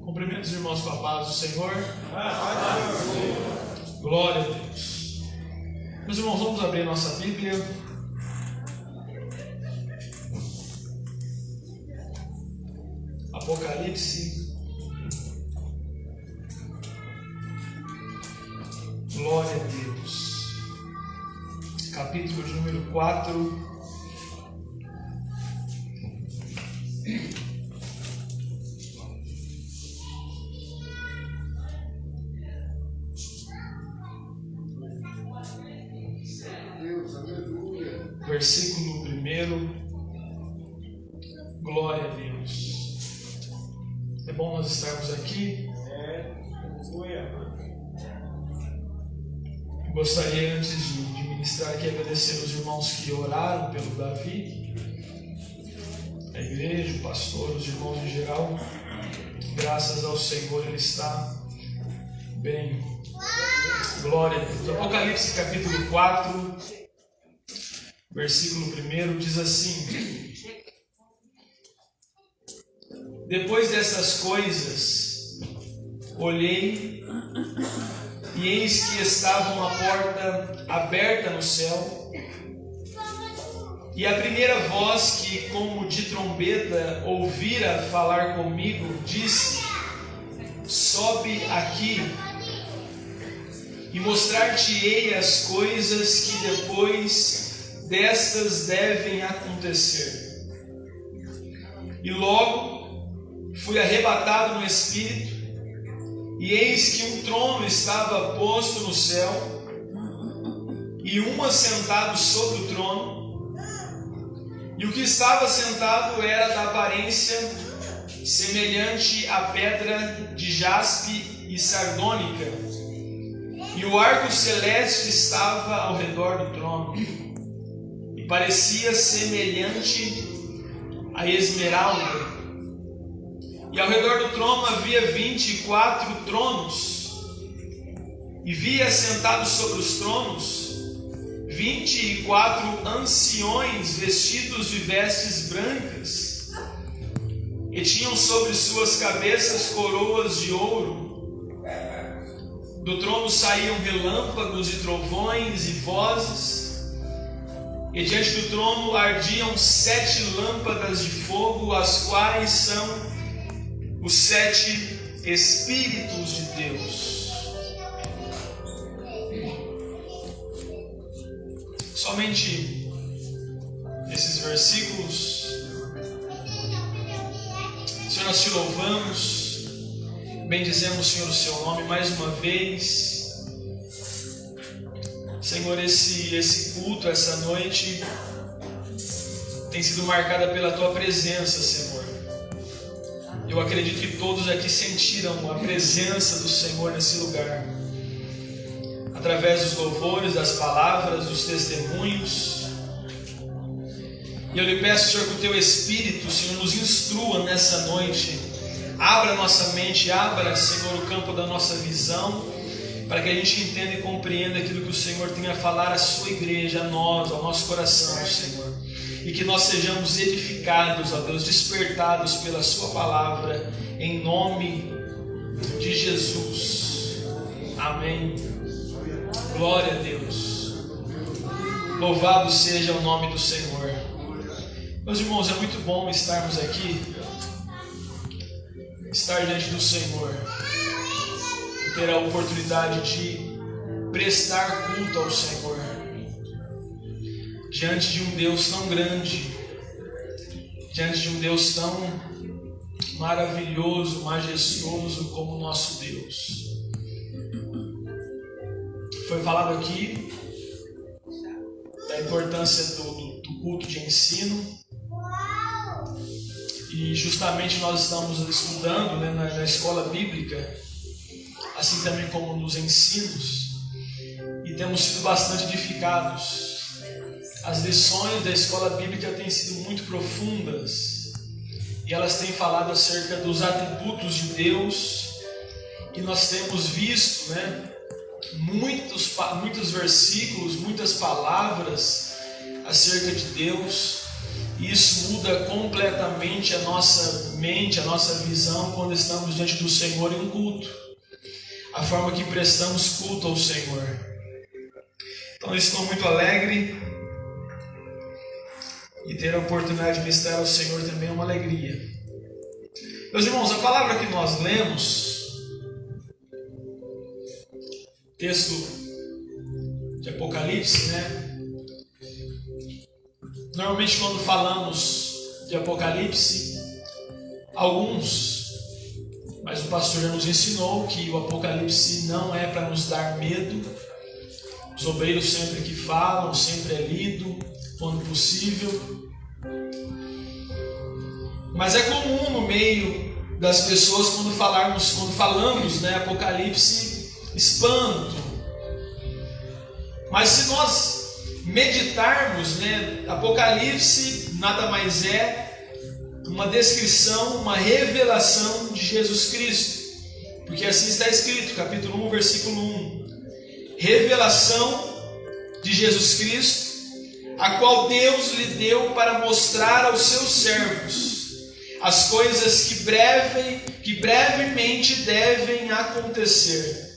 Cumprimento os irmãos com a paz do Senhor. Glória a Deus. Meus irmãos, vamos abrir nossa Bíblia. Apocalipse. Glória a Deus. Capítulo de número 4. Versículo 1. Glória a Deus. É bom nós estarmos aqui. Gostaria, antes de ministrar aqui, agradecer aos irmãos que oraram pelo Davi, a igreja, o pastor, os irmãos em geral. Graças ao Senhor, ele está bem. Glória a Deus. Apocalipse capítulo 4, versículo 1 diz assim: Depois dessas coisas, olhei, e eis que estava uma porta aberta no céu, e a primeira voz que, como de trombeta, ouvira falar comigo, disse: Sobe aqui, e mostrar-te-ei as coisas que depois destas devem acontecer. E logo fui arrebatado no Espírito, e eis que um trono estava posto no céu, e um assentado sobre o trono, e o que estava sentado era da aparência semelhante à pedra de jaspe e sardônica, e o arco celeste estava ao redor do trono, e parecia semelhante a esmeralda. E ao redor do trono havia 24 tronos, e vi assentados sobre os tronos 24 anciões vestidos de vestes brancas, e tinham sobre suas cabeças coroas de ouro. Do trono saíam relâmpagos e trovões e vozes, e diante do trono ardiam 7 lâmpadas de fogo, as quais são os 7 Espíritos de Deus. Somente esses versículos, Senhor, nós te louvamos, bendizemos, Senhor, o seu nome mais uma vez. Senhor, esse culto, essa noite tem sido marcada pela tua presença, Senhor. Eu acredito que todos aqui sentiram a presença do Senhor nesse lugar, através dos louvores, das palavras, dos testemunhos. E eu lhe peço, Senhor, que o teu Espírito, Senhor, nos instrua nessa noite. Abra nossa mente, abra, Senhor, o campo da nossa visão, para que a gente entenda e compreenda aquilo que o Senhor tem a falar à sua igreja, a nós, ao nosso coração, Senhor. E que nós sejamos edificados, ó Deus, despertados pela sua palavra, em nome de Jesus. Amém. Glória a Deus. Louvado seja o nome do Senhor. Meus irmãos, é muito bom estarmos aqui, estar diante do Senhor, ter a oportunidade de prestar culto ao Senhor, diante de um Deus tão grande, diante de um Deus tão maravilhoso, majestoso como o nosso Deus. Foi falado aqui da importância do culto de ensino, e justamente nós estamos estudando, né, na escola bíblica, assim também como nos ensinos, e temos sido bastante edificados. As lições da escola bíblica têm sido muito profundas, e elas têm falado acerca dos atributos de Deus, e nós temos visto, né, muitos versículos, muitas palavras acerca de Deus, E isso muda completamente a nossa mente, a nossa visão quando estamos diante do Senhor em um culto. A forma que prestamos culto ao Senhor. Então eu estou muito alegre. E ter a oportunidade de ministrar ao Senhor também é uma alegria. Meus irmãos, a palavra que nós lemos, texto de Apocalipse, né? Normalmente quando falamos de Apocalipse, mas o pastor já nos ensinou que o Apocalipse não é para nos dar medo. Os obreiros sempre que falam, sempre é lido, quando possível. Mas é comum no meio das pessoas quando falamos, né, Apocalipse, espanto. Mas se nós meditarmos, né, Apocalipse nada mais é uma descrição, uma revelação de Jesus Cristo. Porque assim está escrito, capítulo 1, versículo 1. Revelação de Jesus Cristo, a qual Deus lhe deu para mostrar aos seus servos as coisas que brevemente devem acontecer.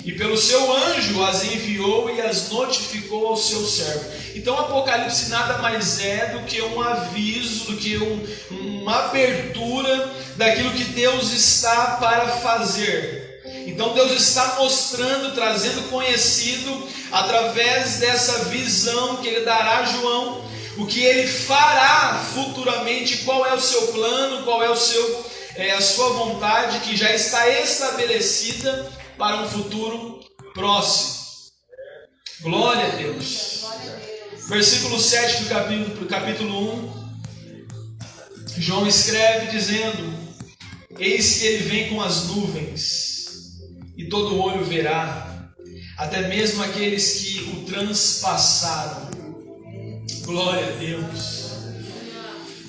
E pelo seu anjo as enviou e as notificou ao seu servo. Então Apocalipse nada mais é do que um aviso, do que uma abertura daquilo que Deus está para fazer. Então Deus está mostrando, trazendo conhecido, através dessa visão que Ele dará a João, o que Ele fará futuramente, qual é o seu plano, qual é a sua vontade, que já está estabelecida para um futuro próximo. Glória a Deus. Versículo 7 do capítulo 1. João escreve dizendo: eis que ele vem com as nuvens, e todo olho verá, até mesmo aqueles que o transpassaram. Glória a Deus.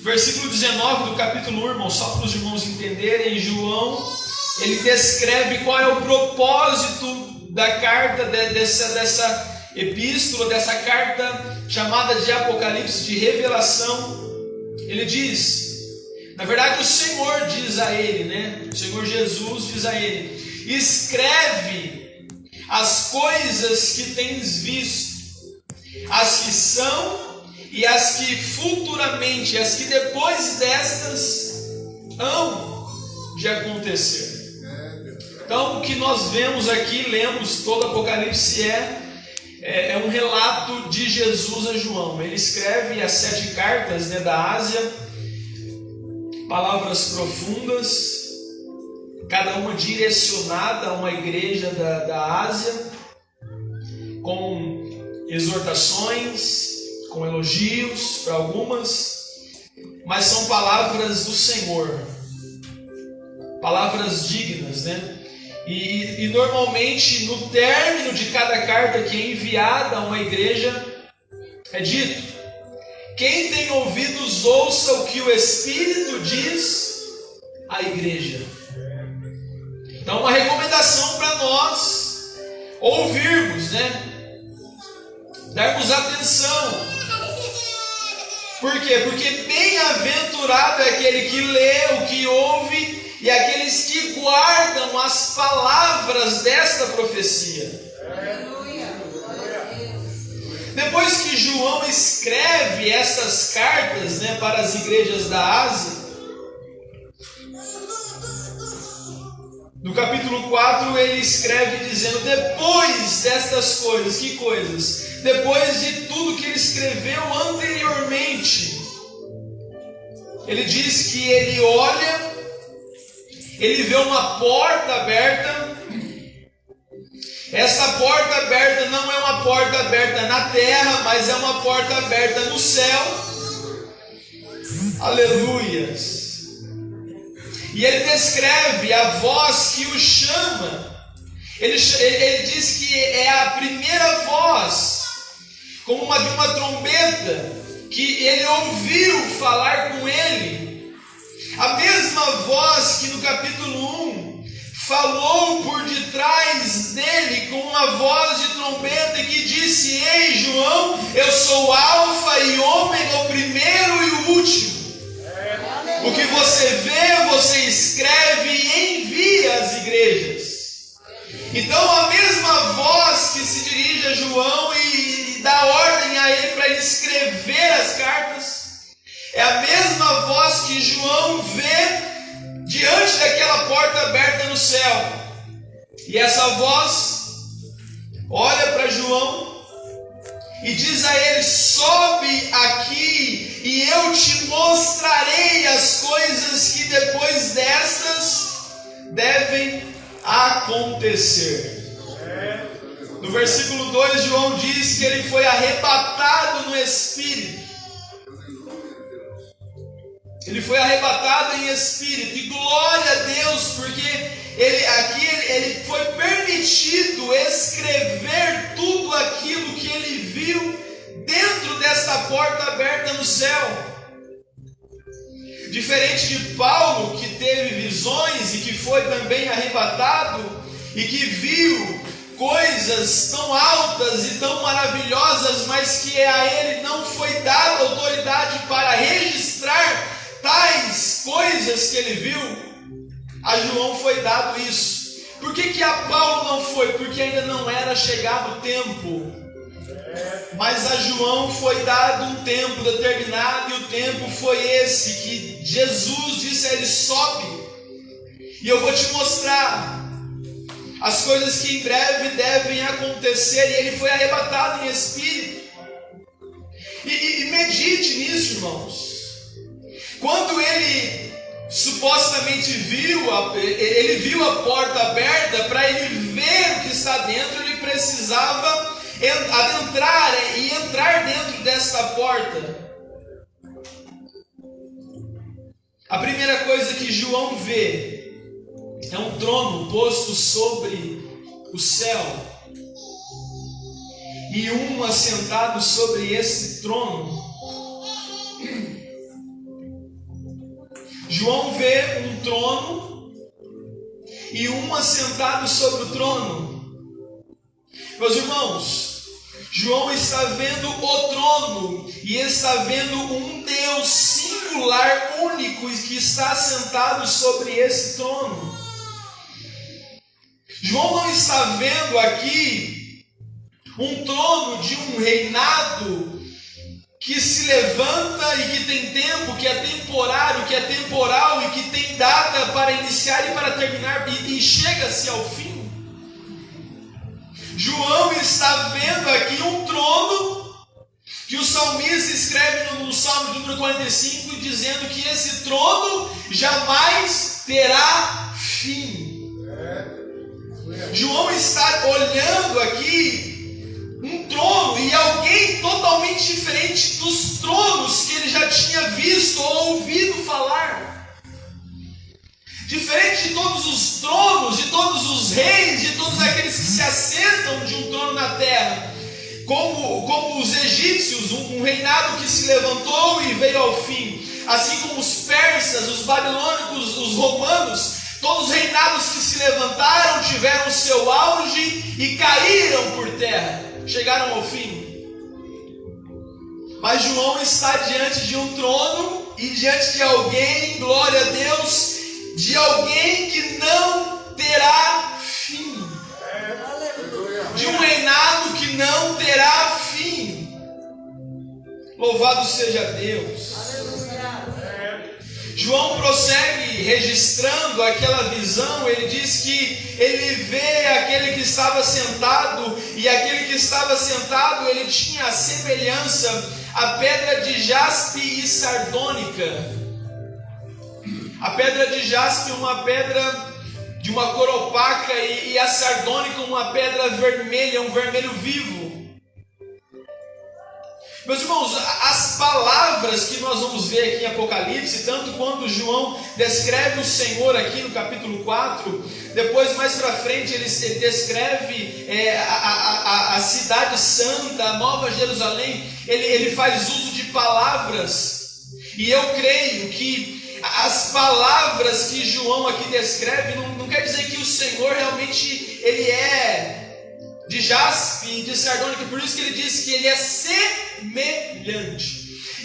Versículo 19 do capítulo 1, irmão, só para os irmãos entenderem, João, ele descreve qual é o propósito da carta, dessa epístola, dessa carta chamada de Apocalipse, de revelação. Ele diz, na verdade o Senhor diz a ele, né? O Senhor Jesus diz a ele: escreve as coisas que tens visto, as que são e as que futuramente, as que depois destas hão de acontecer. Então o que nós vemos aqui, lemos todo Apocalipse, é um relato de Jesus a João. Ele escreve as 7 cartas, né, da Ásia, palavras profundas, cada uma direcionada a uma igreja da Ásia, com exortações, com elogios para algumas, mas são palavras do Senhor, palavras dignas, né? E normalmente no término de cada carta que é enviada a uma igreja, é dito: quem tem ouvidos ouça o que o Espírito diz à igreja. Então uma recomendação para nós ouvirmos, né? Darmos atenção. Por quê? Porque bem-aventurado é aquele que lê, o que ouve, e aqueles que guardam as palavras desta profecia. Depois que João escreve essas cartas, né, para as igrejas da Ásia, no capítulo 4 ele escreve dizendo: depois destas coisas, que coisas? Depois de tudo que ele escreveu anteriormente, ele diz que ele olha, ele vê uma porta aberta. Essa porta aberta não é uma porta aberta na terra, mas é uma porta aberta no céu. Aleluias. E ele descreve a voz que o chama. Ele diz que é a primeira voz, como uma de uma trombeta, que ele ouviu falar com ele. A mesma voz que no capítulo 1 falou por detrás dele com uma voz de trombeta, que disse: ei João, eu sou o Alfa e Ômega, o primeiro e o escrever as cartas. É a mesma voz que João vê diante daquela porta aberta no céu. E essa voz olha para João e diz a ele: sobe aqui e eu te mostrarei as coisas que depois destas devem acontecer. No versículo 2, João diz que ele foi arrebatado no Espírito. Ele foi arrebatado em Espírito. E glória a Deus, porque ele foi permitido escrever tudo aquilo que ele viu dentro desta porta aberta no céu. Diferente de Paulo, que teve visões e que foi também arrebatado e que viu coisas tão altas e tão maravilhosas, mas que a ele não foi dada autoridade para registrar tais coisas que ele viu. A João foi dado isso. Por que a Paulo não foi? Porque ainda não era chegado o tempo. Mas a João foi dado um tempo determinado, e o tempo foi esse que Jesus disse a ele: sobe e eu vou te mostrar as coisas que em breve devem acontecer. E ele foi arrebatado em espírito. E medite nisso, irmãos. Quando ele supostamente viu a porta aberta, para ele ver o que está dentro, ele precisava adentrar e entrar dentro desta porta. A primeira coisa que João vê é um trono posto sobre o céu, e um assentado sobre esse trono. João vê um trono e um assentado sobre o trono. Meus irmãos, João está vendo o trono e está vendo um Deus singular, único, que está assentado sobre esse trono. João não está vendo aqui um trono de um reinado que se levanta e que tem tempo, que é temporário, que é temporal e que tem data para iniciar e para terminar, e chega-se ao fim. João está vendo aqui um trono que o salmista escreve no Salmo de número 45, dizendo que esse trono jamais terá fim. João está olhando aqui um trono, e alguém totalmente diferente dos tronos que ele já tinha visto ou ouvido falar. Diferente de todos os tronos, de todos os reis, de todos aqueles que se assentam de um trono na terra, como os egípcios, um reinado que se levantou e veio ao fim, assim como os persas, os babilônicos, os romanos, todos os reinados que se levantaram tiveram seu auge e caíram por terra, chegaram ao fim. Mas João está diante de um trono e diante de alguém, glória a Deus, de alguém que não terá fim, de um reinado que não terá fim. Louvado seja Deus. João prossegue registrando aquela visão. Ele diz que ele vê aquele que estava sentado, e aquele que estava sentado, ele tinha a semelhança a pedra de jaspe e sardônica. A pedra de jaspe, uma pedra de uma cor opaca, e a sardônica, uma pedra vermelha, um vermelho vivo. Meus irmãos, as palavras que nós vamos ver aqui em Apocalipse, tanto quando João descreve o Senhor aqui no capítulo 4, depois mais para frente ele descreve a cidade santa, a Nova Jerusalém, ele faz uso de palavras, e eu creio que as palavras que João aqui descreve não quer dizer que o Senhor realmente ele é de jaspe e de sardônica, por isso que ele diz que ele é semelhante.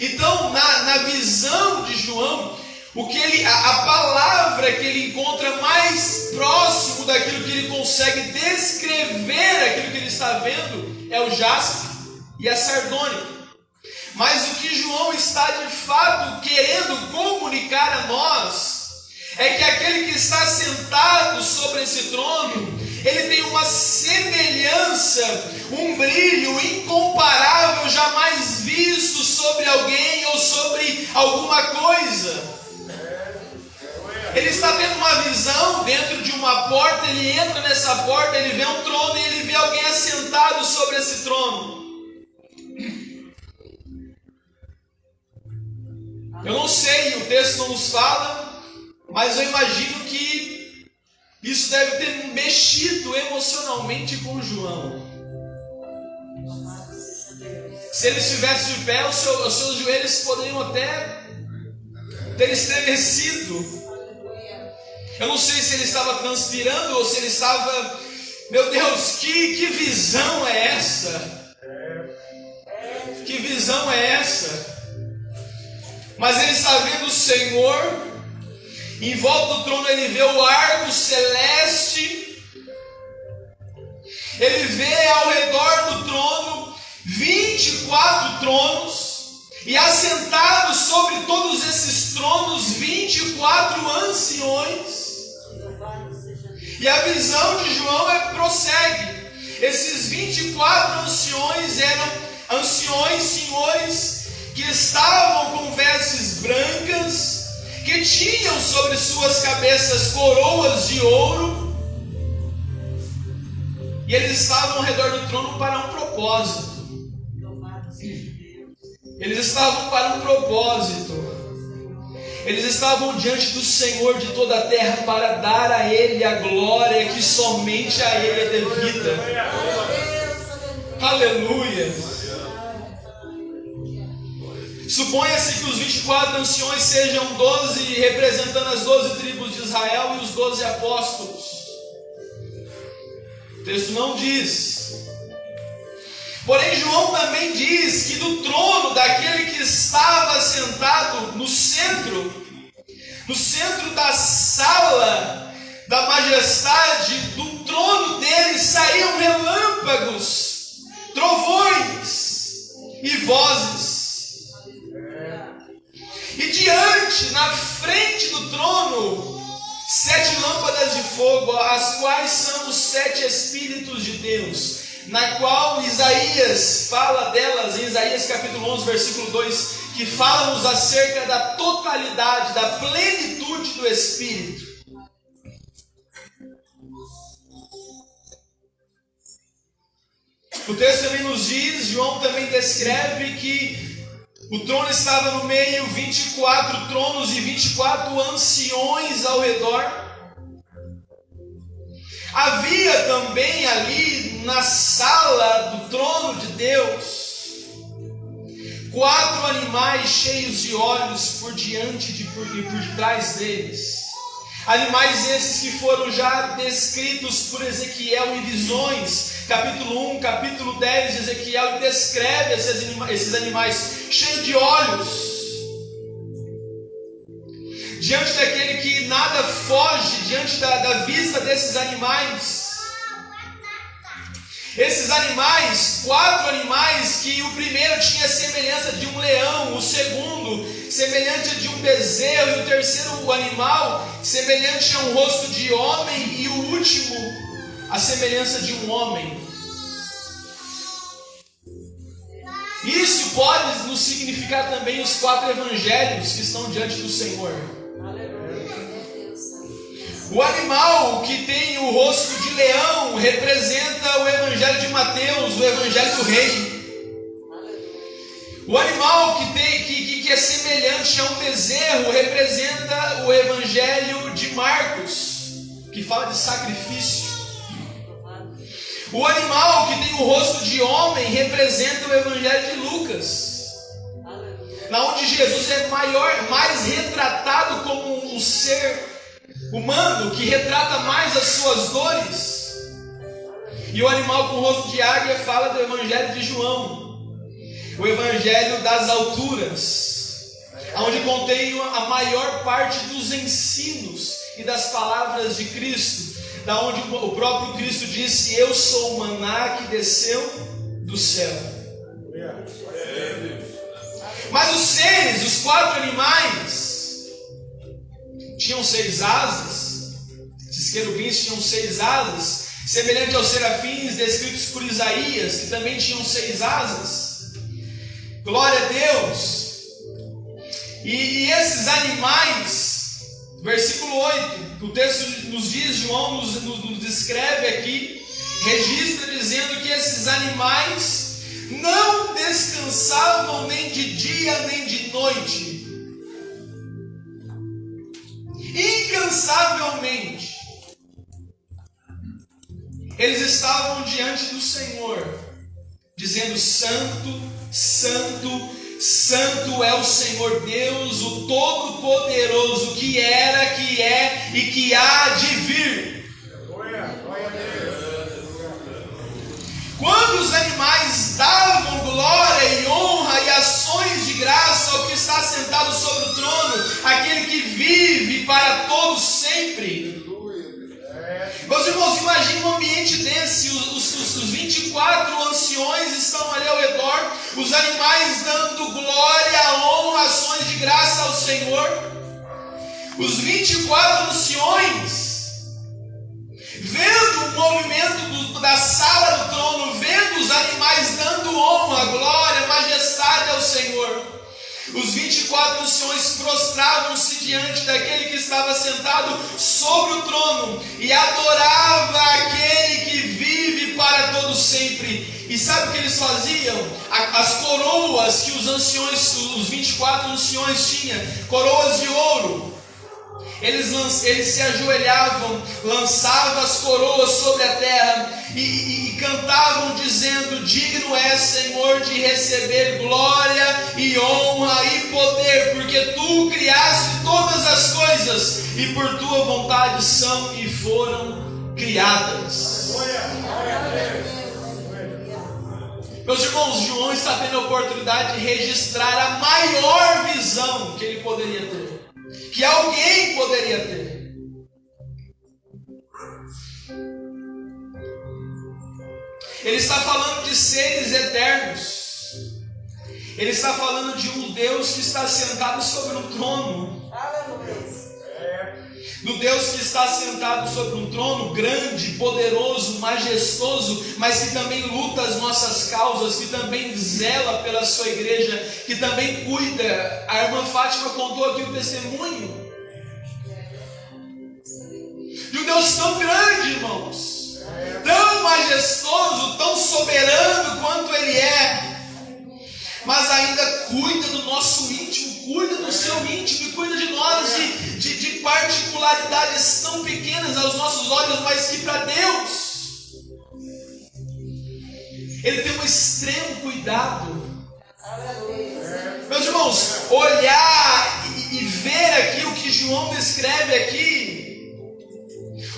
Então, na visão de João, a palavra que ele encontra mais próximo daquilo que ele consegue descrever aquilo que ele está vendo é o jaspe e a sardônica. João está de fato querendo comunicar a nós é que aquele que está sentado sobre esse trono, ele tem uma semelhança, um brilho incomparável, jamais visto sobre alguém ou sobre alguma coisa. Ele está tendo uma visão dentro de uma porta, ele entra nessa porta, ele vê um trono e ele vê alguém assentado sobre esse trono. Eu não sei, o texto não nos fala, mas eu imagino que isso deve ter mexido emocionalmente com João. Se ele estivesse de pé, os seus joelhos poderiam até ter estremecido. Eu não sei se ele estava transpirando ou se ele estava... Meu Deus, que visão é essa? Que visão é essa? Mas ele está vendo o Senhor. Em volta do trono ele vê o arco celeste. Ele vê ao redor do trono 24 tronos. E assentados sobre todos esses tronos 24 anciões. E a visão de João prossegue. Esses 24 anciões eram anciões, senhores, que estavam com vestes brancas, que tinham sobre suas cabeças coroas de ouro. E eles estavam ao redor do trono para um propósito. Eles estavam para um propósito. Eles estavam diante do Senhor de toda a terra para dar a Ele a glória que somente a Ele é devida. Aleluia. Suponha-se que os 24 anciões sejam 12, representando as 12 tribos de Israel e os 12 apóstolos. O texto não diz. Porém, João também diz que do trono daquele que estava sentado no centro da sala da majestade, do trono dele saíam relâmpagos, trovões e vozes. E diante, na frente do trono, 7 lâmpadas de fogo, as quais são os 7 Espíritos de Deus, na qual Isaías fala delas, em Isaías capítulo 11, versículo 2, que fala-nos acerca da totalidade, da plenitude do Espírito. O texto também nos diz, João também descreve que o trono estava no meio, 24 tronos e 24 anciões ao redor. Havia também ali na sala do trono de Deus 4 animais cheios de olhos por diante e por detrás deles. Animais esses que foram já descritos por Ezequiel em visões. Capítulo 1, capítulo 10 de Ezequiel descreve esses animais cheios de olhos. Diante daquele que nada foge, diante da vista desses animais. Esses animais, 4 animais, que o primeiro tinha semelhança de um leão, o segundo semelhante de um bezerro, e o terceiro animal semelhante a um rosto de homem, e o último a semelhança de um homem. Isso pode nos significar também os 4 evangelhos que estão diante do Senhor. O animal que tem o rosto de leão representa o evangelho de Mateus, o evangelho do rei. O animal que é semelhante a um bezerro representa o evangelho de Marcos, que fala de sacrifício. O animal que tem o rosto de homem representa o evangelho de Lucas, na onde Jesus é mais retratado como um ser humano que retrata mais as suas dores. E o animal com o rosto de águia fala do evangelho de João, o evangelho das alturas, onde contém a maior parte dos ensinos e das palavras de Cristo, da onde o próprio Cristo disse: eu sou o maná que desceu do céu. Mas os seres, os 4 animais, tinham 6 asas. Esses querubins tinham 6 asas, semelhante aos serafins descritos por Isaías, que também tinham 6 asas. Glória a Deus. E esses animais, versículo 8, o texto nos diz, João nos descreve aqui, registra dizendo que esses animais não descansavam nem de dia nem de noite, incansavelmente eles estavam diante do Senhor, dizendo: Santo, Santo, Santo é o Senhor Deus, o Todo-Poderoso, que era, que é e que há de vir. Quando os animais davam glória e honra e ações de graça ao que está sentado sobre o trono, aquele que vive para todos sempre. Meus irmãos, imagine um ambiente desse, os 24 anciões estão ali ao redor, os animais dando glória, honra, ações de graça ao Senhor. Os 24 anciões vendo o movimento da sala do trono, vendo os animais dando honra, glória, majestade ao Senhor. Os 24 anciões prostravam-se diante daquele que estava sentado sobre o trono e adorava aquele que vive para todo sempre. E sabe o que eles faziam? As coroas que os anciões, os 24 anciões tinham, coroas de ouro. Eles se ajoelhavam, lançavam as coroas sobre a terra e cantavam dizendo: digno é, Senhor, de receber glória e honra e poder, porque Tu criaste todas as coisas e por Tua vontade são e foram criadas. Meus irmãos, João está tendo a oportunidade de registrar a maior visão que ele poderia ter, que alguém poderia ter. Ele está falando de seres eternos. Ele está falando de um Deus que está sentado sobre um trono. Do Deus que está sentado sobre um trono grande, poderoso, majestoso, mas que também luta as nossas causas, que também zela pela sua igreja, que também cuida. A irmã Fátima contou aqui o testemunho de um Deus tão grande, irmãos, tão majestoso, tão soberano quanto Ele é, mas ainda cuida do nosso íntimo, cuida do seu íntimo e cuida de nós de particularidades tão pequenas aos nossos olhos, mas que para Deus Ele tem um extremo cuidado. Meus irmãos, olhar e ver aqui o que João descreve aqui,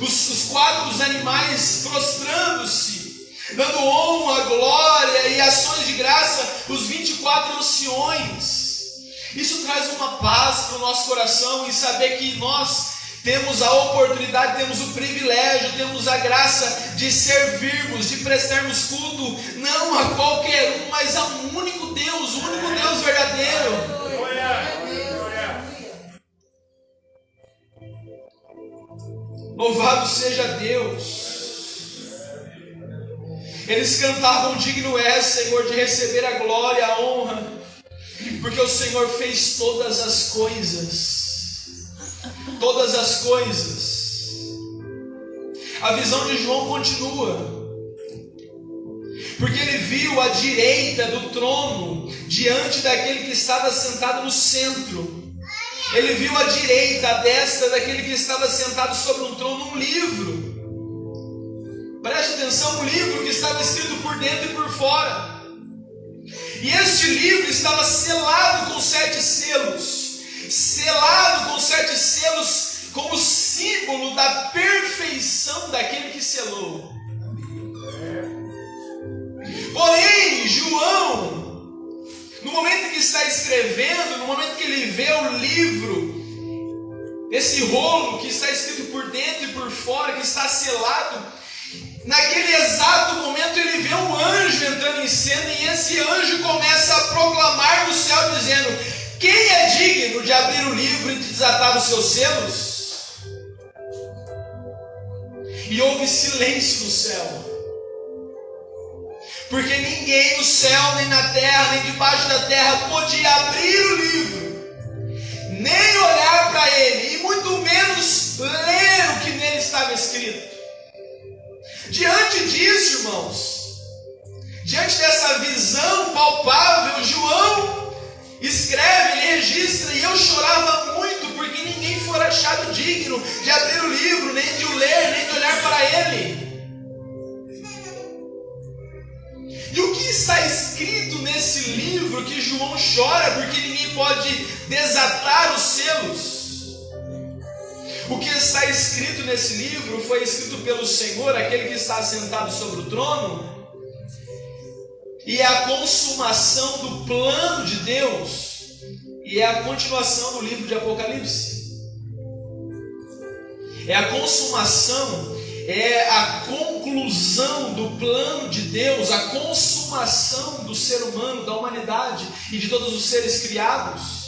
os 4 animais prostrando-se, dando honra, glória e ações de graça, os 24 anciões. Isso traz uma paz para o nosso coração em saber que nós temos a oportunidade, temos o privilégio, temos a graça de servirmos, de prestarmos culto, não a qualquer um, mas a um único Deus, o único Deus verdadeiro. Louvado seja Deus. Eles cantavam: digno é, Senhor, de receber a glória, a honra, porque o Senhor fez todas as coisas. Todas as coisas. A visão de João continua, porque ele viu à direita do trono, diante daquele que estava sentado no centro. Ele viu à direita, à destra daquele que estava sentado sobre um trono, um livro. Preste atenção, um livro que estava escrito por dentro e por fora. E este livro estava selado com 7 selos. Selado com 7 selos, como símbolo da perfeição daquele que selou. Porém, João, no momento que está escrevendo, no momento que ele vê o livro, esse rolo que está escrito por dentro e por fora, que está selado, naquele exato momento ele vê um anjo entrando em cena, e esse anjo começa a proclamar no céu dizendo: de abrir o livro e de desatar os seus selos? E houve silêncio no céu, porque ninguém no céu, nem na terra, nem debaixo da terra podia abrir o livro, nem olhar para ele, e muito menos ler o que nele estava escrito. Diante disso, irmãos, diante dessa visão palpável, João escreve, ele registra: e eu chorava muito, porque ninguém fora achado digno de abrir o livro, nem de o ler, nem de olhar para ele. E o que está escrito nesse livro que João chora porque ninguém pode desatar os selos? O que está escrito nesse livro foi escrito pelo Senhor, aquele que está sentado sobre o trono, e é a consumação do plano de Deus, e é a continuação do livro de Apocalipse. É a consumação, é a conclusão do plano de Deus, a consumação do ser humano, da humanidade e de todos os seres criados.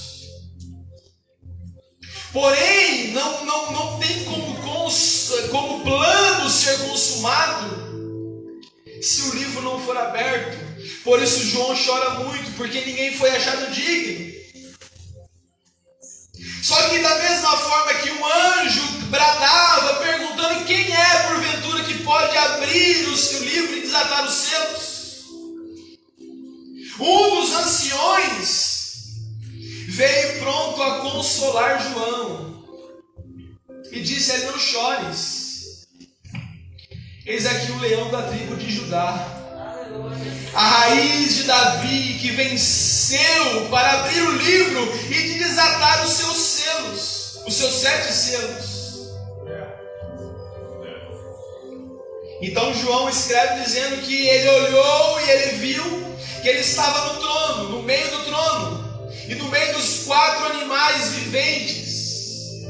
Porém, não tem como plano ser consumado se o livro não for aberto. Por isso João chora muito, porque ninguém foi achado digno. Só que da mesma forma que um anjo bradava, perguntando quem é porventura que pode abrir o seu livro e desatar os selos, um dos anciões veio pronto a consolar João e disse a ele: não chores, eis aqui o leão da tribo de Judá, a raiz de Davi, que venceu para abrir o livro e de desatar os seus selos, os seus 7 selos. Então João escreve dizendo que ele olhou e ele viu que ele estava no trono, no meio do trono, e no meio dos 4 animais viventes,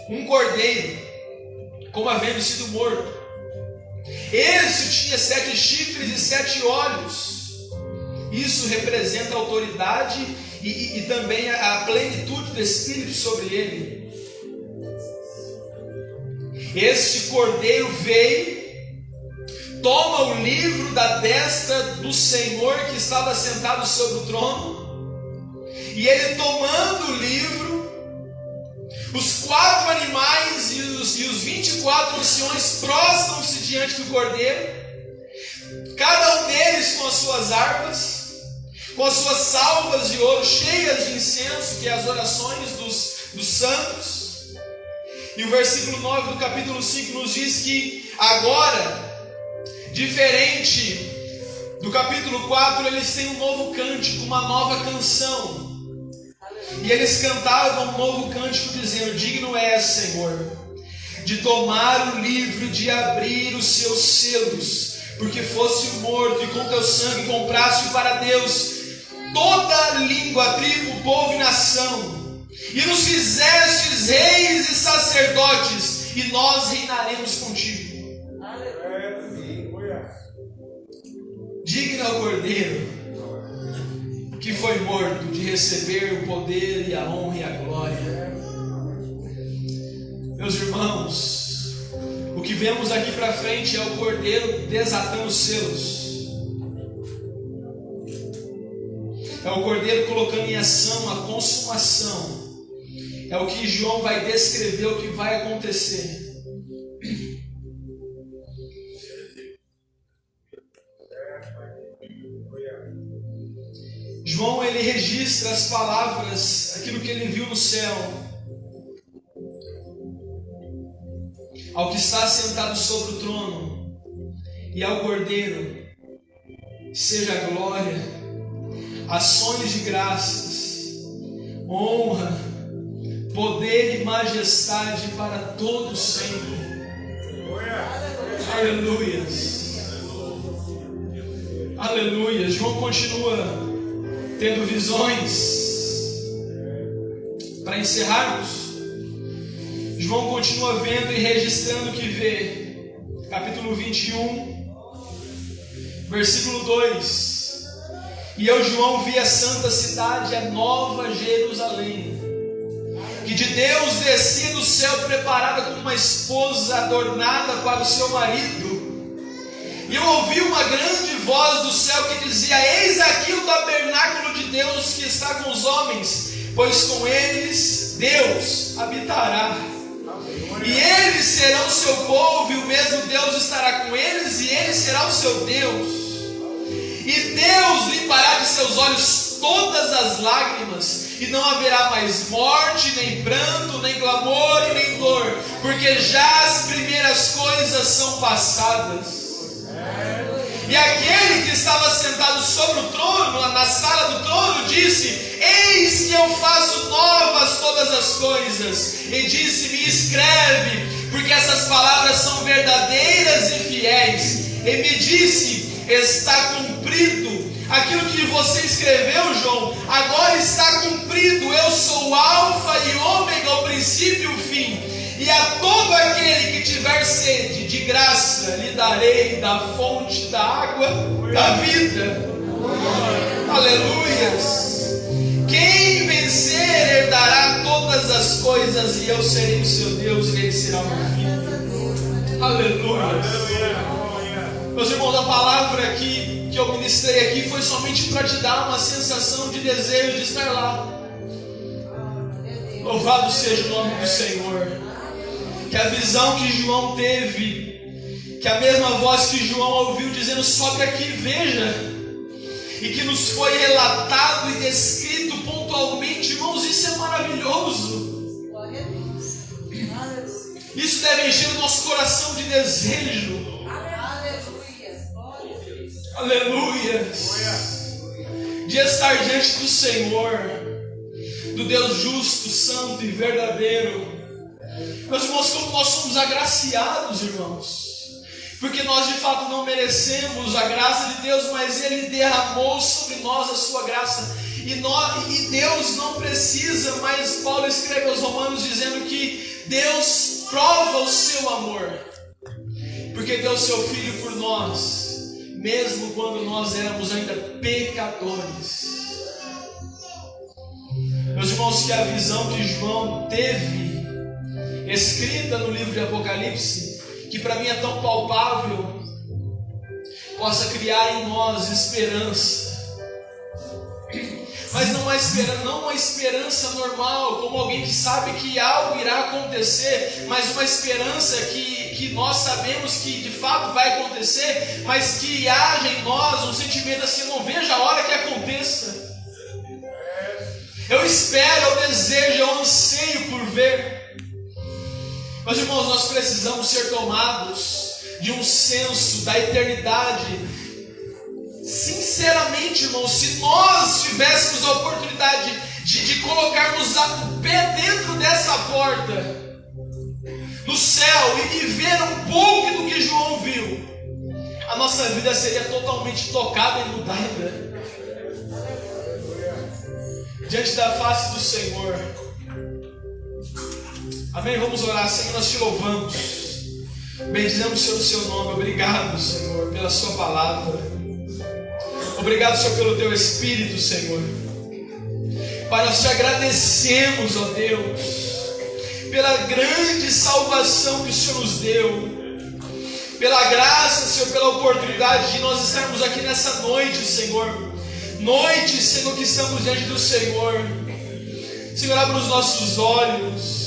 um cordeiro, como havendo sido morto. Este tinha 7 chifres e 7 olhos. Isso representa a autoridade e também a plenitude do Espírito sobre ele. Este cordeiro veio, toma o livro da destra do Senhor que estava sentado sobre o trono, e ele, tomando o livro, os 4 animais e os 24 anciões prostram-se diante do cordeiro, cada um deles com as suas harpas, com as suas salvas de ouro cheias de incenso, que é as orações dos santos. E o versículo 9 do capítulo 5 nos diz que agora, diferente do capítulo 4, eles têm um novo cântico, uma nova canção. E eles cantavam um novo cântico dizendo: digno és, Senhor, de tomar o livro e de abrir os seus selos, porque foste morto e com teu sangue compraste para Deus toda língua, tribo, povo e nação, e nos fizestes reis e sacerdotes, e nós reinaremos contigo. Digno é o cordeiro que foi morto de receber o poder e a honra e a glória. Meus irmãos, o que vemos daqui para frente é o cordeiro desatando os selos. É o cordeiro colocando em ação a consumação. É o que João vai descrever, o que vai acontecer. João, ele registra as palavras, aquilo que ele viu no céu. Ao que está sentado sobre o trono e ao cordeiro seja a glória, ações de graças, honra, poder e majestade para todos sempre. Aleluias. Aleluia. João continua tendo visões. Para encerrarmos, João continua vendo e registrando o que vê. Capítulo 21, versículo 2. E eu, João, vi a santa cidade, a nova Jerusalém, que de Deus descia do céu preparada como uma esposa adornada para o seu marido. E eu ouvi uma grande voz do céu que dizia: eis aqui o tabernáculo de Deus que está com os homens, pois com eles Deus habitará. E eles serão o seu povo, e o mesmo Deus estará com eles, e ele será o seu Deus. E Deus limpará de seus olhos todas as lágrimas, e não haverá mais morte, nem pranto, nem clamor e nem dor, porque já as primeiras coisas são passadas. E aquele que estava sentado sobre o trono, na sala do trono, disse: eis que eu faço novas todas as coisas. E disse-me: escreve, porque essas palavras são verdadeiras e fiéis. E me disse: está cumprido aquilo que você escreveu, João. Agora está cumprido. Eu sou o Alfa e Ômega, o princípio e o fim. E a todo aquele que tiver sede, de graça lhe darei da fonte da água da vida. Aleluias. Quem vencer herdará todas as coisas, e eu serei o seu Deus, e ele será o meu filho. Aleluias. Meus irmãos, a palavra que eu ministrei aqui foi somente para te dar uma sensação de desejo de estar lá. Louvado seja o nome do Senhor. Que a visão que João teve, que a mesma voz que João ouviu dizendo: sobe aqui, veja, e que nos foi relatado e descrito pontualmente, irmãos, isso é maravilhoso. Isso deve encher o nosso coração de desejo. Aleluia. De estar diante do Senhor, do Deus justo, santo e verdadeiro. Meus irmãos, como nós somos agraciados, irmãos, porque nós de fato não merecemos a graça de Deus, mas Ele derramou sobre nós a sua graça, e Deus não precisa, mas Paulo escreve aos Romanos dizendo que Deus prova o seu amor, porque deu seu Filho por nós, mesmo quando nós éramos ainda pecadores. Meus irmãos, que a visão que João teve, escrita no livro de Apocalipse, que para mim é tão palpável, possa criar em nós esperança. Mas não uma esperança normal, como alguém que sabe que algo irá acontecer, mas uma esperança que nós sabemos que de fato vai acontecer, mas que haja em nós um sentimento assim: não vejo a hora que aconteça. Eu espero, eu desejo, eu anseio por ver. Mas irmãos, nós precisamos ser tomados de um senso da eternidade. Sinceramente, irmãos, se nós tivéssemos a oportunidade de colocarmos o pé dentro dessa porta, no céu, e ver um pouco do que João viu, a nossa vida seria totalmente tocada e mudada diante da face do Senhor. Amém? Vamos orar. Senhor, nós te louvamos, bendizemos o seu nome. Obrigado, Senhor, pela sua palavra. Obrigado, Senhor, pelo teu Espírito, Senhor. Pai, nós te agradecemos, ó Deus, pela grande salvação que o Senhor nos deu, pela graça, Senhor, pela oportunidade de nós estarmos aqui nessa noite, Senhor. Noite, Senhor, que estamos diante do Senhor. Senhor, abra os nossos olhos.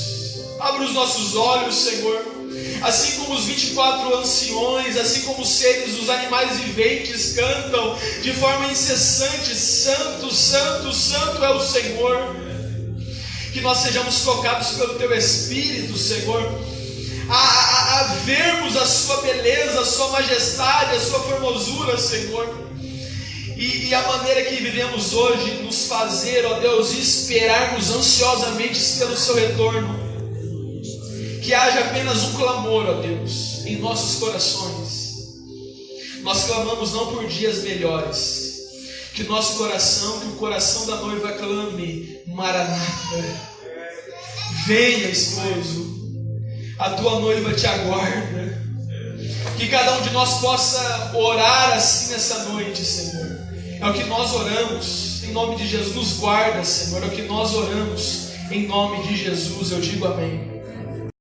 Abra os nossos olhos, Senhor. Assim como os 24 anciões, assim como os seres, os animais viventes cantam de forma incessante: Santo, Santo, Santo é o Senhor. Que nós sejamos tocados pelo Teu Espírito, Senhor, a vermos a Sua beleza, a Sua majestade, a Sua formosura, Senhor. E a maneira que vivemos hoje nos fazer, ó Deus, esperarmos ansiosamente pelo Seu retorno. Que haja apenas um clamor, ó Deus, em nossos corações. Nós clamamos não por dias melhores. Que nosso coração, que o coração da noiva clame: Maranata, venha, esposo, a tua noiva te aguarda. Que cada um de nós possa orar assim nessa noite, Senhor. É o que nós oramos, em nome de Jesus. Nos guarda, Senhor, é o que nós oramos, Em nome de Jesus eu digo amém.